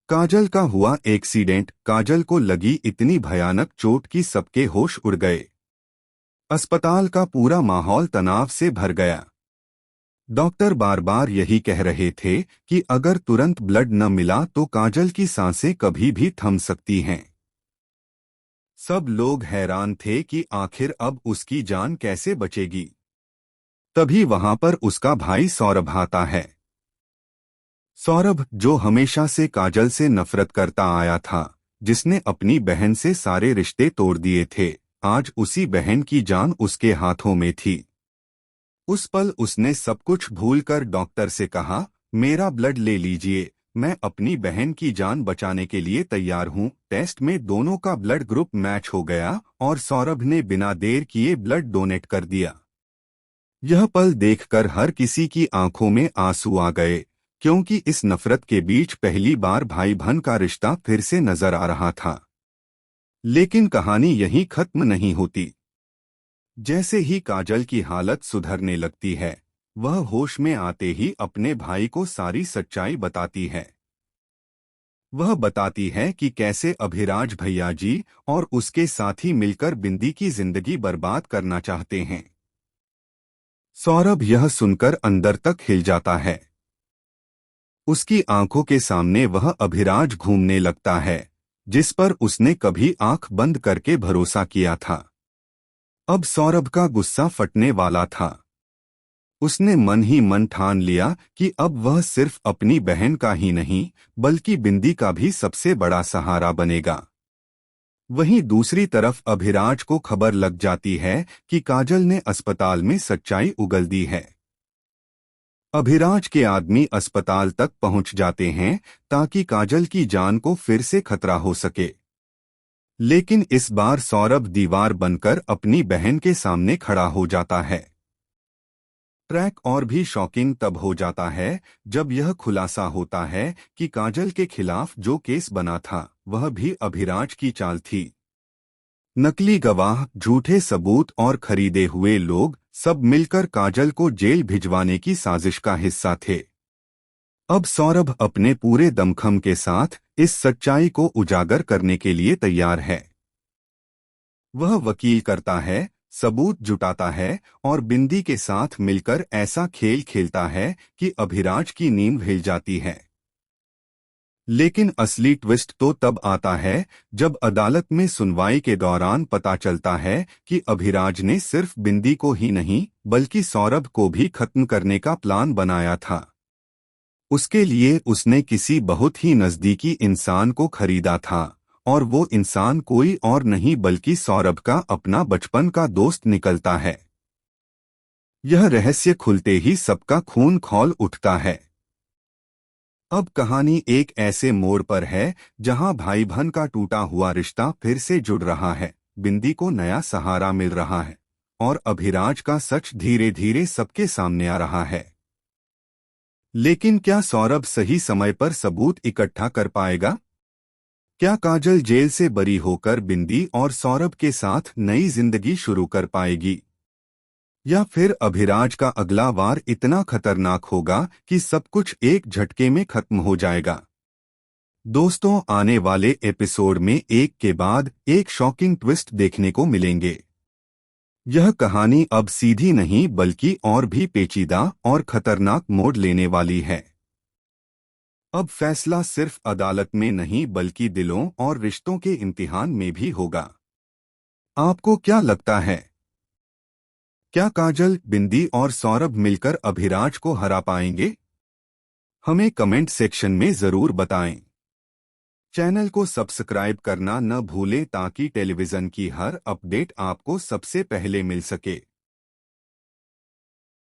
काजल का हुआ एक्सीडेंट। काजल को लगी इतनी भयानक चोट कि सबके होश उड़ गए। अस्पताल का पूरा माहौल तनाव से भर गया। डॉक्टर बार बार यही कह रहे थे कि अगर तुरंत ब्लड न मिला तो काजल की सांसें कभी भी थम सकती हैं। सब लोग हैरान थे कि आखिर अब उसकी जान कैसे बचेगी। तभी वहां पर उसका भाई सौरभ आता है। सौरभ, जो हमेशा से काजल से नफरत करता आया था, जिसने अपनी बहन से सारे रिश्ते तोड़ दिए थे, आज उसी बहन की जान उसके हाथों में थी। उस पल उसने सब कुछ भूलकर डॉक्टर से कहा, मेरा ब्लड ले लीजिए, मैं अपनी बहन की जान बचाने के लिए तैयार हूं। टेस्ट में दोनों का ब्लड ग्रुप मैच हो गया और सौरभ ने बिना देर किए ब्लड डोनेट कर दिया। यह पल देखकर हर किसी की आंखों में आंसू आ गए, क्योंकि इस नफरत के बीच पहली बार भाई बहन का रिश्ता फिर से नजर आ रहा था। लेकिन कहानी यहीं खत्म नहीं होती। जैसे ही काजल की हालत सुधरने लगती है, वह होश में आते ही अपने भाई को सारी सच्चाई बताती है। वह बताती है कि कैसे अभिराज भैया जी और उसके साथी मिलकर बिंदी की जिंदगी बर्बाद करना चाहते हैं। सौरभ यह सुनकर अंदर तक हिल जाता है। उसकी आंखों के सामने वह अभिराज घूमने लगता है, जिस पर उसने कभी आंख बंद करके भरोसा किया था। अब सौरभ का गुस्सा फटने वाला था। उसने मन ही मन ठान लिया कि अब वह सिर्फ अपनी बहन का ही नहीं, बल्कि बिंदी का भी सबसे बड़ा सहारा बनेगा। वहीं दूसरी तरफ अभिराज को खबर लग जाती है कि काजल ने अस्पताल में सच्चाई उगल दी है। अभिराज के आदमी अस्पताल तक पहुंच जाते हैं ताकि काजल की जान को फिर से खतरा हो सके। लेकिन इस बार सौरभ दीवार बनकर अपनी बहन के सामने खड़ा हो जाता है। ट्रैक और भी शॉकिंग तब हो जाता है जब यह खुलासा होता है कि काजल के खिलाफ जो केस बना था, वह भी अभिराज की चाल थी। नकली गवाह, झूठे सबूत और खरीदे हुए लोग सब मिलकर काजल को जेल भिजवाने की साजिश का हिस्सा थे। अब सौरभ अपने पूरे दमखम के साथ इस सच्चाई को उजागर करने के लिए तैयार है। वह वकील करता है, सबूत जुटाता है और बिंदी के साथ मिलकर ऐसा खेल खेलता है कि अभिराज की नींद हिल जाती है। लेकिन असली ट्विस्ट तो तब आता है जब अदालत में सुनवाई के दौरान पता चलता है कि अभिराज ने सिर्फ बिंदी को ही नहीं, बल्कि सौरभ को भी खत्म करने का प्लान बनाया था। उसके लिए उसने किसी बहुत ही नजदीकी इंसान को खरीदा था, और वो इंसान कोई और नहीं बल्कि सौरभ का अपना बचपन का दोस्त निकलता है। यह रहस्य खुलते ही सबका खून खौल उठता है। अब कहानी एक ऐसे मोड़ पर है जहां भाई बहन का टूटा हुआ रिश्ता फिर से जुड़ रहा है, बिंदी को नया सहारा मिल रहा है और अभिराज का सच धीरे धीरे सबके सामने आ रहा है। लेकिन क्या सौरभ सही समय पर सबूत इकट्ठा कर पाएगा? क्या काजल जेल से बरी होकर बिंदी और सौरभ के साथ नई जिंदगी शुरू कर पाएगी? या फिर अभिराज का अगला वार इतना खतरनाक होगा कि सब कुछ एक झटके में खत्म हो जाएगा? दोस्तों, आने वाले एपिसोड में एक के बाद एक शॉकिंग ट्विस्ट देखने को मिलेंगे। यह कहानी अब सीधी नहीं बल्कि और भी पेचीदा और खतरनाक मोड़ लेने वाली है। अब फैसला सिर्फ अदालत में नहीं बल्कि दिलों और रिश्तों के इम्तिहान में भी होगा। आपको क्या लगता है? क्या काजल, बिंदी और सौरभ मिलकर अभिराज को हरा पाएंगे? हमें कमेंट सेक्शन में जरूर बताएं। चैनल को सब्सक्राइब करना न भूलें ताकि टेलीविजन की हर अपडेट आपको सबसे पहले मिल सके।